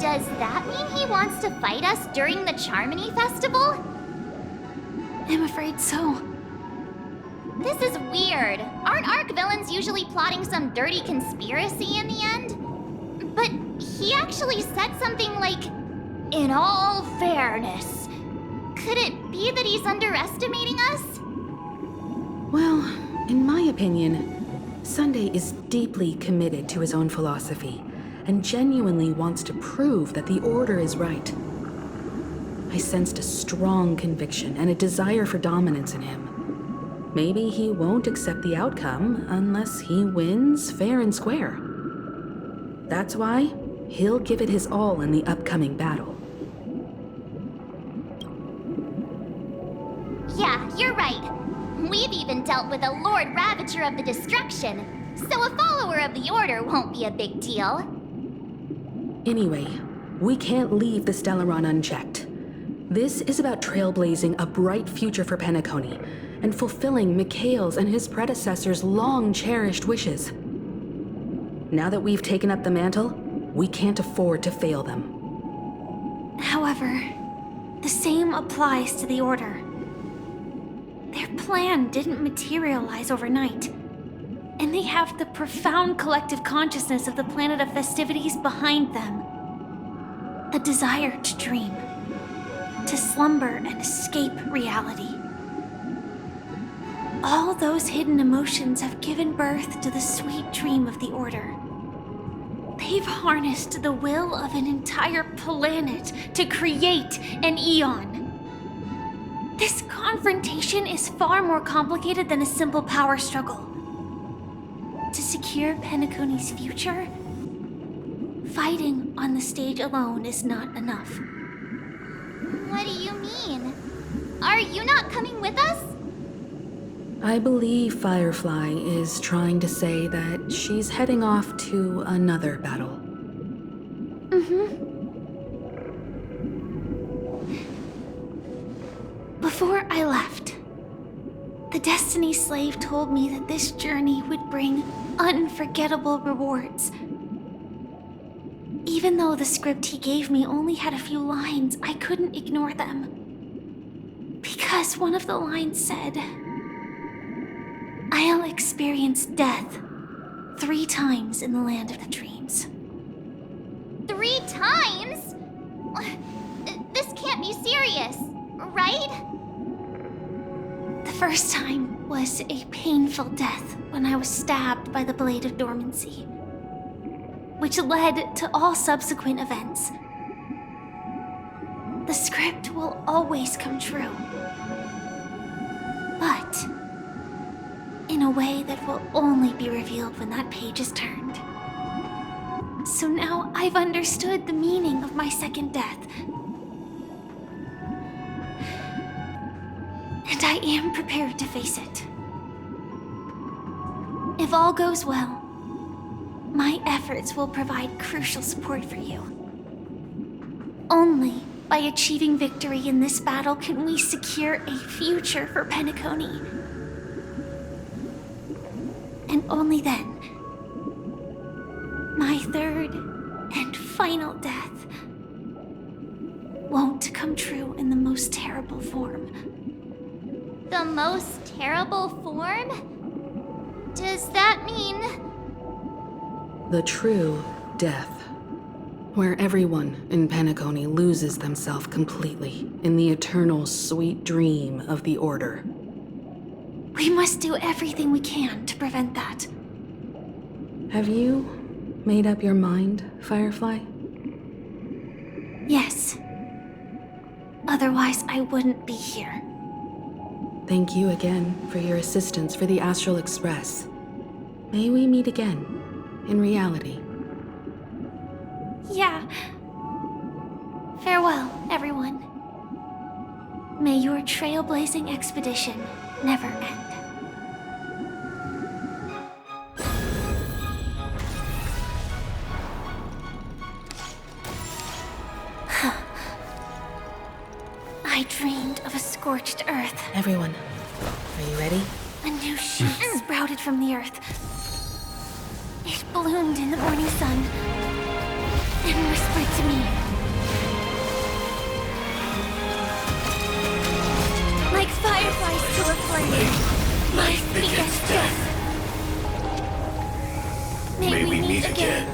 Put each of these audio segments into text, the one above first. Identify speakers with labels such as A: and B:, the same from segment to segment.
A: Does that mean he wants to fight us during the Charmony Festival?
B: I'm afraid so.
A: This is weird. Aren't Arc villains usually plotting some dirty conspiracy in the end? But he actually said something like, "In all fairness." Could it be that he's underestimating us?
C: Well, in my opinion, Sunday is deeply committed to his own philosophy and genuinely wants to prove that the Order is right. I sensed a strong conviction and a desire for dominance in him. Maybe he won't accept the outcome unless he wins fair and square. That's why he'll give it his all in the upcoming battle.
A: Yeah, you're right. We've even dealt with a Lord Ravager of the Destruction, so a follower of the Order won't be a big deal.
C: Anyway, we can't leave the Stellaron unchecked. This is about trailblazing a bright future for Penacony and fulfilling Mikhail's and his predecessors' long-cherished wishes. Now that we've taken up the mantle, we can't afford to fail them.
B: However, the same applies to the Order. Their plan didn't materialize overnight, and they have the profound collective consciousness of the planet of festivities behind them. A desire to dream, to slumber and escape reality. All those hidden emotions have given birth to the sweet dream of the Order. They've harnessed the will of an entire planet to create an eon. This confrontation is far more complicated than a simple power struggle. To secure Penacony's future, fighting on the stage alone is not enough.
A: What do you mean? Are you not coming with us?
C: I believe Firefly is trying to say that she's heading off to another battle.
B: Before I left, the Destiny Slave told me that this journey would bring unforgettable rewards. Even though the script he gave me only had a few lines, I couldn't ignore them. Because one of the lines said, "I'll experience death 3 times in the land of the dreams."
A: 3 times? This can't be serious, right?
B: The first time was a painful death when I was stabbed by the Blade of Dormancy, which led to all subsequent events. The script will always come true, but in a way that will only be revealed when that page is turned. So now I've understood the meaning of my second death. And I am prepared to face it. If all goes well, my efforts will provide crucial support for you. Only by achieving victory in this battle can we secure a future for Penacony. And only then, my third and final death won't come true in the most terrible form.
A: The most terrible form? Does that mean...
C: The true death, where everyone in Penacony loses themselves completely in the eternal sweet dream of the Order.
B: We must do everything we can to prevent that.
C: Have you made up your mind, Firefly?
B: Yes. Otherwise, I wouldn't be here.
C: Thank you again for your assistance for the Astral Express. May we meet again, in reality.
B: Yeah. Farewell, everyone. May your trailblazing expedition never end. I dreamed of a scorched earth.
C: Everyone, are you ready?
B: A new shoot sprouted from the earth. It bloomed in the morning sun and whispered to me. Like fireflies to a flame, life begets death.
D: May we meet again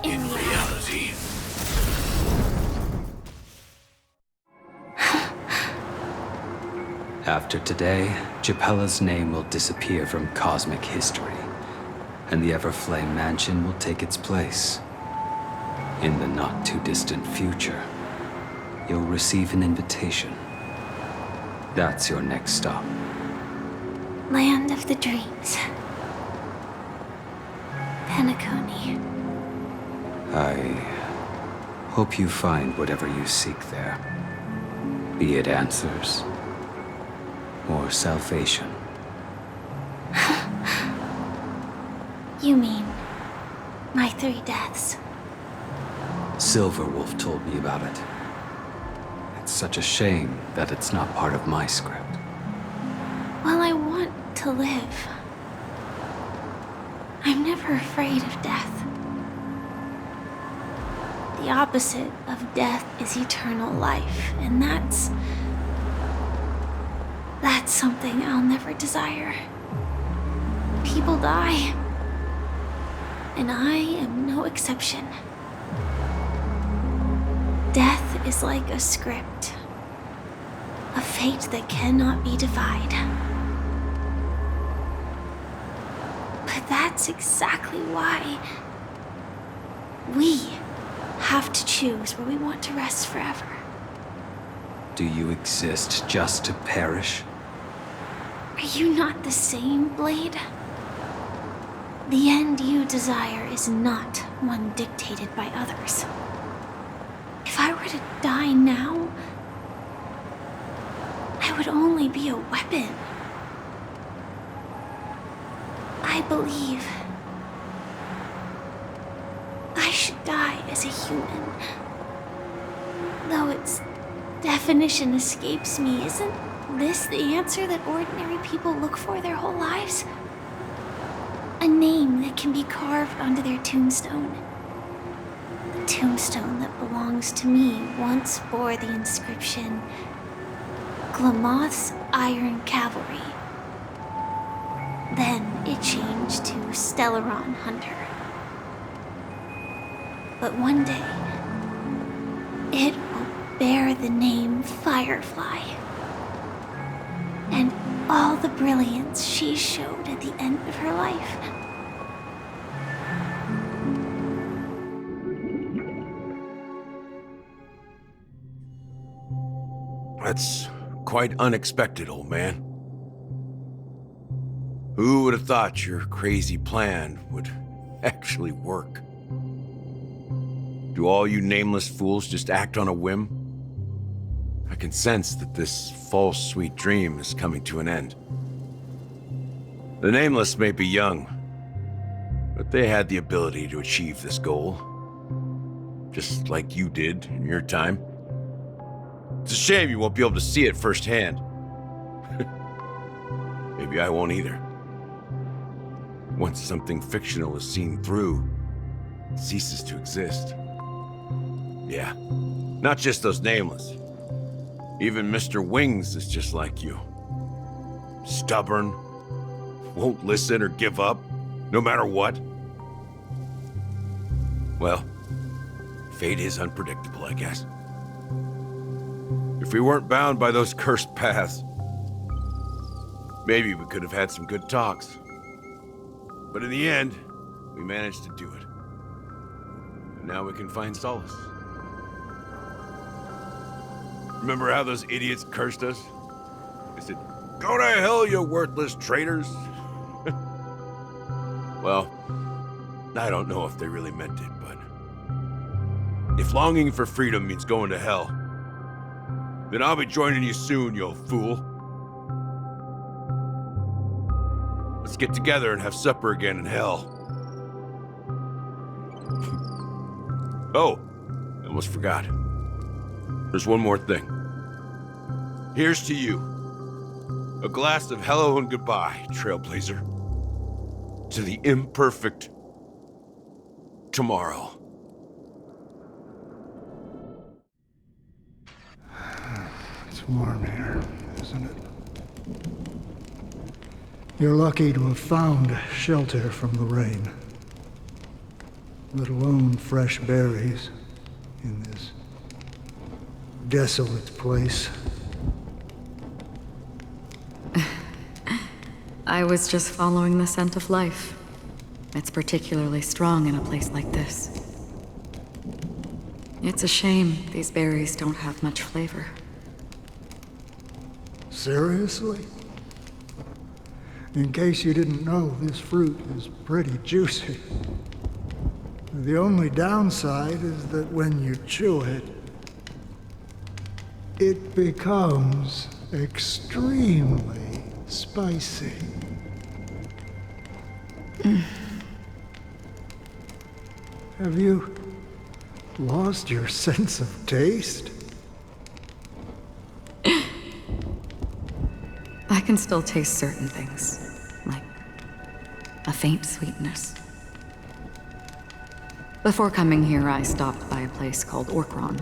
D: in reality.
E: After today, Japella's name will disappear from cosmic history, and the Everflame Mansion will take its place. In the not-too-distant future, you'll receive an invitation. That's your next stop.
B: Land of the Dreams. Penacony.
E: I hope you find whatever you seek there. Be it answers or salvation.
B: You mean my 3 deaths?
E: Silverwolf told me about it. It's such a shame that it's not part of my script.
B: Well, I want to live. I'm never afraid of death. The opposite of death is eternal life, and that's something I'll never desire. People die, and I am no exception. Death is like a script, a fate that cannot be defied. But that's exactly why we have to choose where we want to rest forever.
E: Do you exist just to perish?
B: Are you not the same, Blade? The end you desire is not one dictated by others. If I were to die now, I would only be a weapon. I believe I should die as a human. Though its definition escapes me, isn't this the answer that ordinary people look for their whole lives? A name that can be carved onto their tombstone. The tombstone that belongs to me once bore the inscription, Glamoth's Iron Cavalry. Then it changed to Stellaron Hunter. But one day, it will bear the name Firefly. And all the brilliance she showed at the end of her life.
D: That's quite unexpected, old man. Who would have thought your crazy plan would actually work? Do all you nameless fools just act on a whim? I can sense that this false sweet dream is coming to an end. The Nameless may be young, but they had the ability to achieve this goal. Just like you did in your time. It's a shame you won't be able to see it firsthand. Maybe I won't either. Once something fictional is seen through, it ceases to exist. Yeah, not just those Nameless. Even Mr. Wings is just like you. Stubborn, won't listen or give up, no matter what. Well, fate is unpredictable, I guess. If we weren't bound by those cursed paths, maybe we could have had some good talks. But in the end, we managed to do it. And now we can find solace. Remember how those idiots cursed us? They said, "Go to hell, you worthless traitors." Well, I don't know if they really meant it, but if longing for freedom means going to hell, then I'll be joining you soon, you old fool. Let's get together and have supper again in hell. Oh, I almost forgot. There's one more thing. Here's to you. A glass of hello and goodbye, Trailblazer. To the imperfect tomorrow.
F: warm here, isn't it? You're lucky to have found shelter from the rain. Let alone fresh berries in this desolate place.
C: I was just following the scent of life. It's particularly strong in a place like this. It's a shame these berries don't have much flavor.
F: Seriously? In case you didn't know, this fruit is pretty juicy. The only downside is that when you chew it, it becomes extremely spicy. Have you lost your sense of taste?
C: I can still taste certain things, like a faint sweetness. Before coming here, I stopped by a place called Orkron.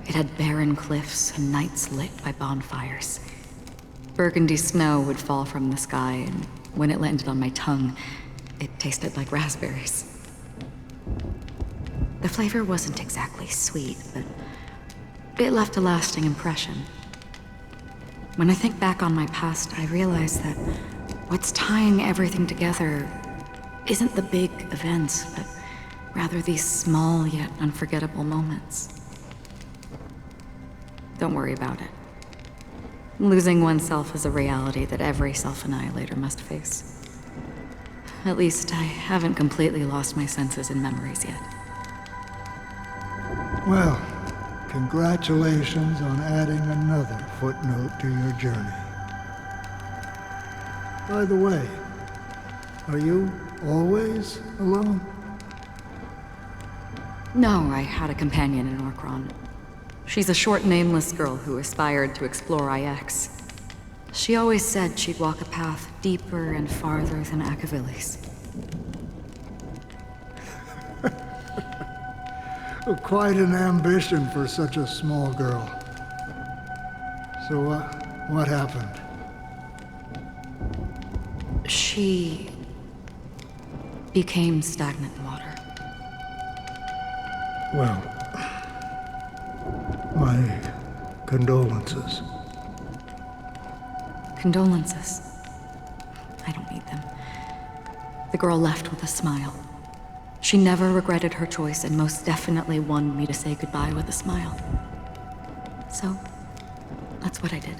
C: It had barren cliffs and nights lit by bonfires. Burgundy snow would fall from the sky, and when it landed on my tongue, it tasted like raspberries. The flavor wasn't exactly sweet, but it left a lasting impression. When I think back on my past, I realize that what's tying everything together isn't the big events, but rather these small yet unforgettable moments. Don't worry about it. Losing oneself is a reality that every self-annihilator must face. At least I haven't completely lost my senses and memories yet.
F: Well, congratulations on adding another footnote to your journey. By the way, are you always alone?
C: No, I had a companion in Orkron. She's a short, nameless girl who aspired to explore IX. She always said she'd walk a path deeper and farther than Akavilis.
F: Quite an ambition for such a small girl. So, what happened?
C: She became stagnant water.
F: Well, my condolences.
C: Condolences. I don't need them. The girl left with a smile. She never regretted her choice and most definitely wanted me to say goodbye with a smile. So, that's what I did.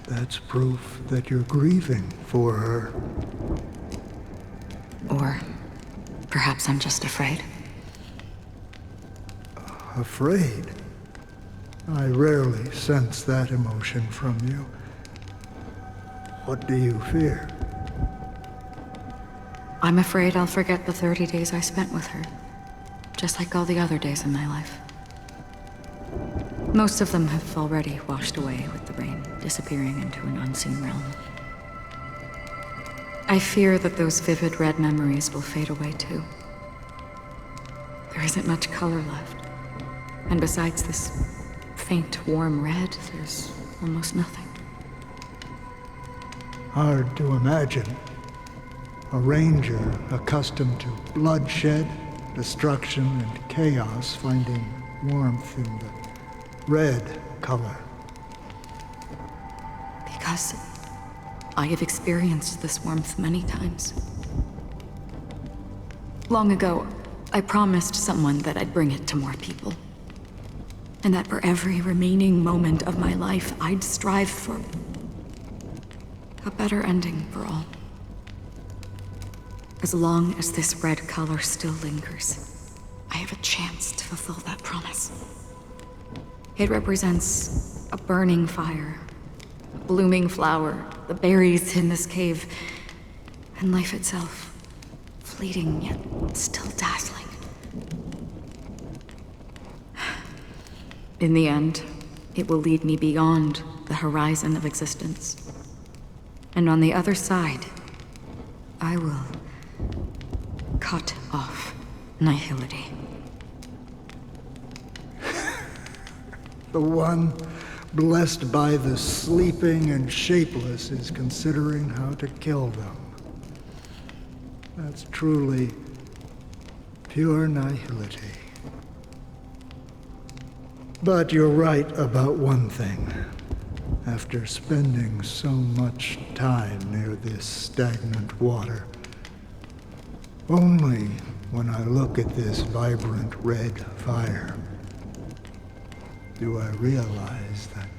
F: That's proof that you're grieving for her.
C: Or perhaps I'm just afraid.
F: Afraid? I rarely sense that emotion from you. What do you fear?
C: I'm afraid I'll forget the 30 days I spent with her, just like all the other days in my life. Most of them have already washed away with the rain, disappearing into an unseen realm. I fear that those vivid red memories will fade away too. There isn't much color left, and besides this faint, warm red, there's almost nothing.
F: Hard to imagine. A ranger accustomed to bloodshed, destruction, and chaos finding warmth in the red color.
C: Because I have experienced this warmth many times. Long ago, I promised someone that I'd bring it to more people. And that for every remaining moment of my life, I'd strive for a better ending for all. As long as this red color still lingers, I have a chance to fulfill that promise. It represents a burning fire, a blooming flower, the berries in this cave, and life itself, fleeting yet still dazzling. In the end, it will lead me beyond the horizon of existence. And on the other side, I will cut off nihility.
F: The one blessed by the sleeping and shapeless is considering how to kill them. That's truly pure nihility. But you're right about one thing. After spending so much time near this stagnant water, only when I look at this vibrant red fire do I realize that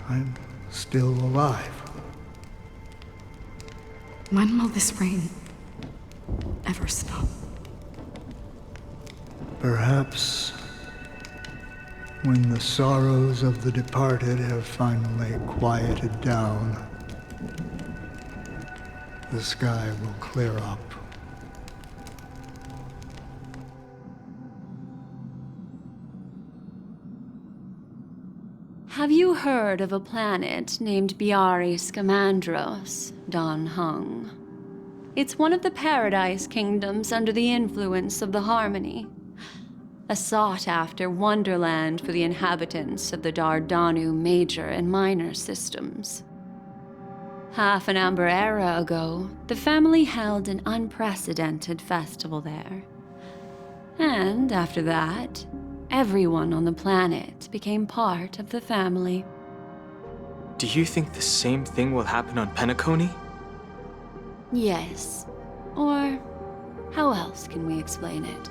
F: I'm still alive.
G: When will this rain ever stop?
F: Perhaps when the sorrows of the departed have finally quieted down, the sky will clear up.
B: Have you heard of a planet named Biari Scamandros, Don Hung? It's one of the Paradise Kingdoms under the influence of the Harmony. A sought-after wonderland for the inhabitants of the Dardanu major and minor systems. Half an Amber Era ago, the family held an unprecedented festival there. And after that, everyone on the planet became part of the family.
H: Do you think the same thing will happen on Penacony?
B: Yes. Or how else can we explain it?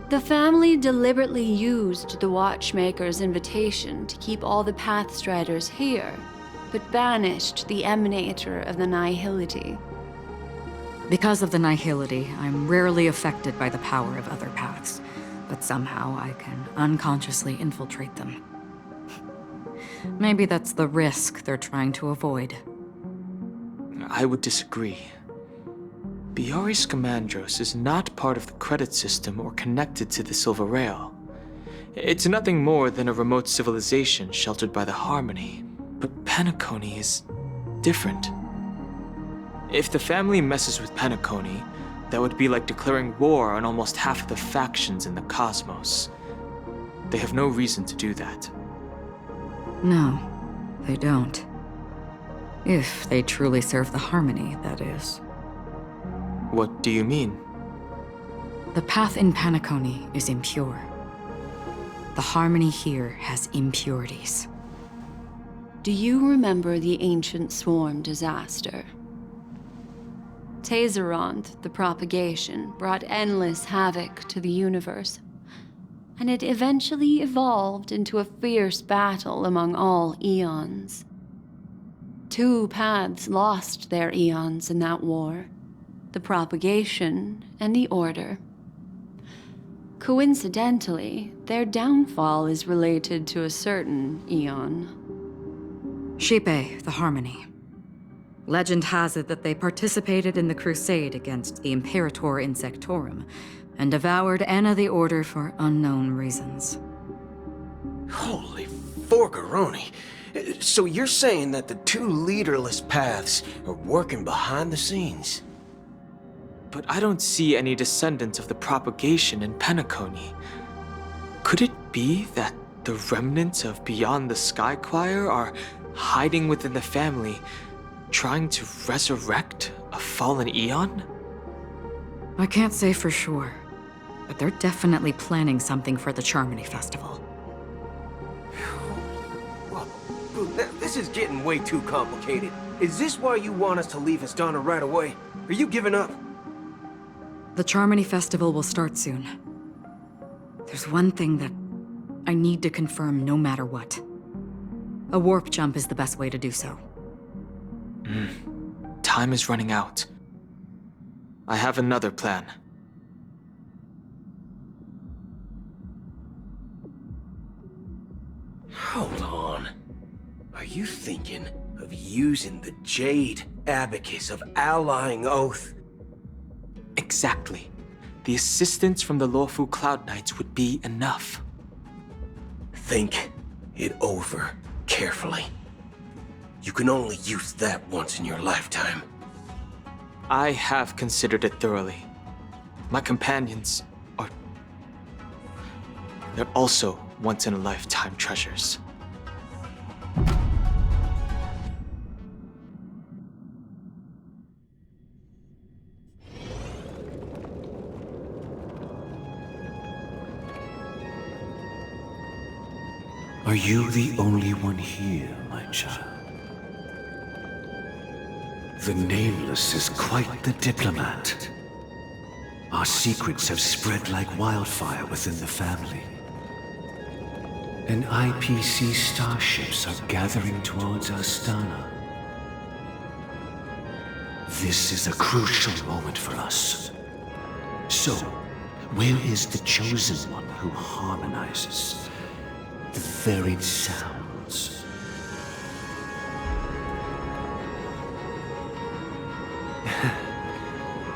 B: The family deliberately used the Watchmaker's invitation to keep all the Pathstriders here, but banished the Emanator of the Nihility.
G: Because of the Nihility, I'm rarely affected by the power of other paths, but somehow I can unconsciously infiltrate them. Maybe that's the risk they're trying to avoid.
H: I would disagree. Biari Scamandros is not part of the credit system or connected to the Silver Rail. It's nothing more than a remote civilization sheltered by the Harmony. But Penacony is different. If the family messes with Penacony, that would be like declaring war on almost half of the factions in the cosmos. They have no reason to do that.
G: No, they don't. If they truly serve the Harmony, that is.
H: What do you mean?
G: The path in Penacony is impure. The Harmony here has impurities.
B: Do you remember the Ancient Swarm disaster? Tazeront, the propagation, brought endless havoc to the universe, and it eventually evolved into a fierce battle among all eons. 2 paths lost their eons in that war, the propagation and the order. Coincidentally, their downfall is related to a certain eon.
G: Shipe, the Harmony. Legend has it that they participated in the crusade against the Imperator Insectorum and devoured Anna the Order for unknown reasons.
I: Holy forgaroni. So you're saying that the 2 leaderless paths are working behind the scenes?
H: But I don't see any descendants of the propagation in Penacony. Could it be that the remnants of Beyond the Sky Choir are hiding within the family, trying to resurrect a fallen eon?
G: I can't say for sure, but they're definitely planning something for the Charmony Festival.
I: Well, this is getting way too complicated. Is this why you want us to leave Astana right away? Are you giving up?
G: The Charmony Festival will start soon. There's one thing that I need to confirm no matter what. A warp jump is the best way to do so.
H: Time is running out. I have another plan.
I: Hold on. Are you thinking of using the Jade Abacus of Allying Oath?
H: Exactly. The assistance from the Lawful Cloud Knights would be enough.
I: Think it over carefully. You can only use that once in your lifetime.
H: I have considered it thoroughly. My companions are they're also once-in-a-lifetime treasures.
J: Are you the only one here, my child? The Nameless is quite the diplomat. Our secrets have spread like wildfire within the family. And IPC starships are gathering towards Astana. This is a crucial moment for us. So, where is the Chosen One who harmonizes the varied sounds?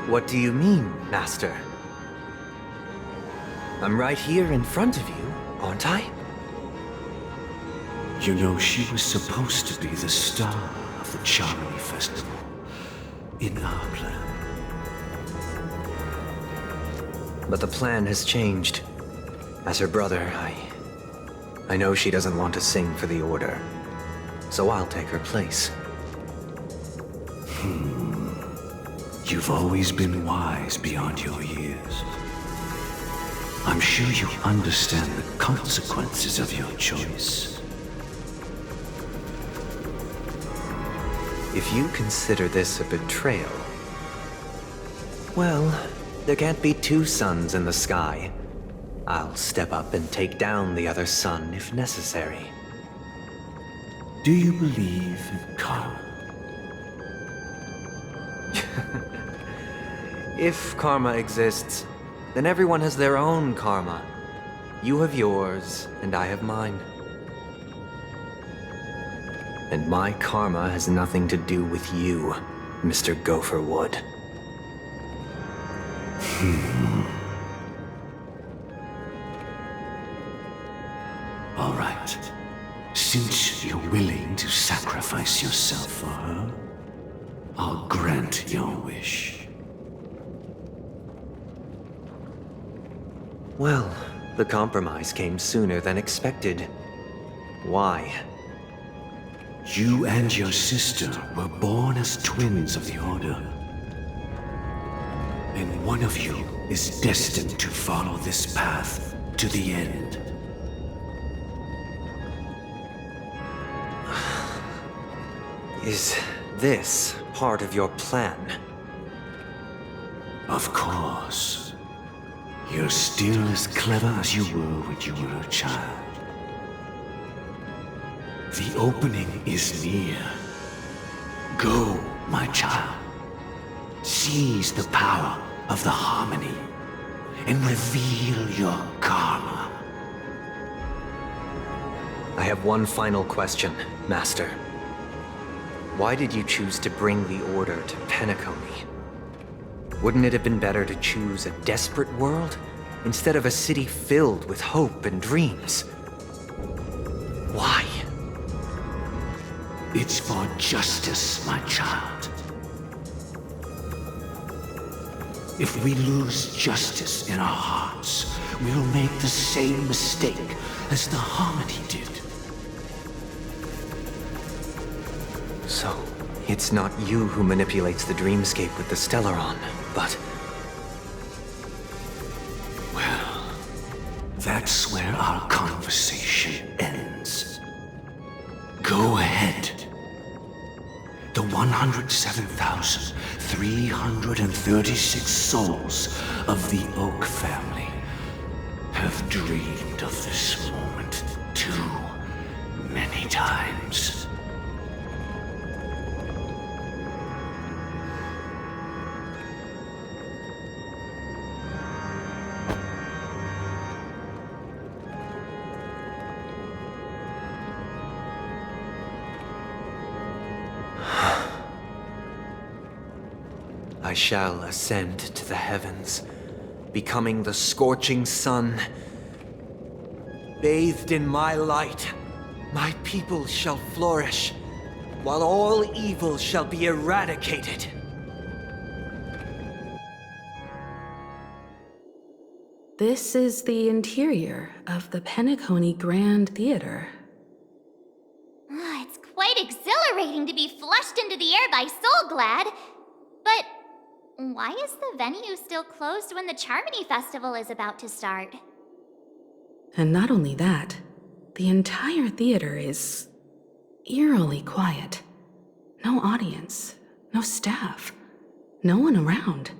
K: What do you mean, Master? I'm right here in front of you, aren't I?
J: You know, she was supposed to be the star of the Charmony Festival in our plan.
K: But the plan has changed. As her brother, I know she doesn't want to sing for the Order, so I'll take her place.
J: You've always been wise beyond your years. I'm sure you understand the consequences of your choice.
K: If you consider this a betrayal, well, there can't be two suns in the sky. I'll step up and take down the other sun if necessary.
J: Do you believe in karma?
K: If karma exists, then everyone has their own karma. You have yours, and I have mine. And my karma has nothing to do with you, Mr. Gopherwood.
J: All right. Since you're willing to sacrifice yourself for her, I'll grant your wish.
K: Well, the compromise came sooner than expected. Why?
J: You and your sister were born as twins of the Order. And one of you is destined to follow this path to the end.
K: Is this part of your plan?
J: Of course. You're still as clever as you were when you were a child. The opening is near. Go, my child. Seize the power of the harmony and reveal your karma.
K: I have one final question, Master. Why did you choose to bring the Order to Penacony? Wouldn't it have been better to choose a desperate world instead of a city filled with hope and dreams? Why?
J: It's for justice, my child. If we lose justice in our hearts, we'll make the same mistake as the Harmony did.
K: So, it's not you who manipulates the dreamscape with the Stellaron, but...
J: Well, that's where our conversation ends. Go ahead. The 107,336 souls of the Oak family have dreamed of this moment too many times.
K: I shall ascend to the heavens, becoming the scorching sun. Bathed in my light, my people shall flourish, while all evil shall be eradicated.
C: This is the interior of the Penacony Grand Theater.
A: It's quite exhilarating to be flushed into the air by Soulglad. But why is the venue still closed when the Charmony Festival is about to start?
C: And not only that, the entire theater is eerily quiet. No audience, no staff, no one around.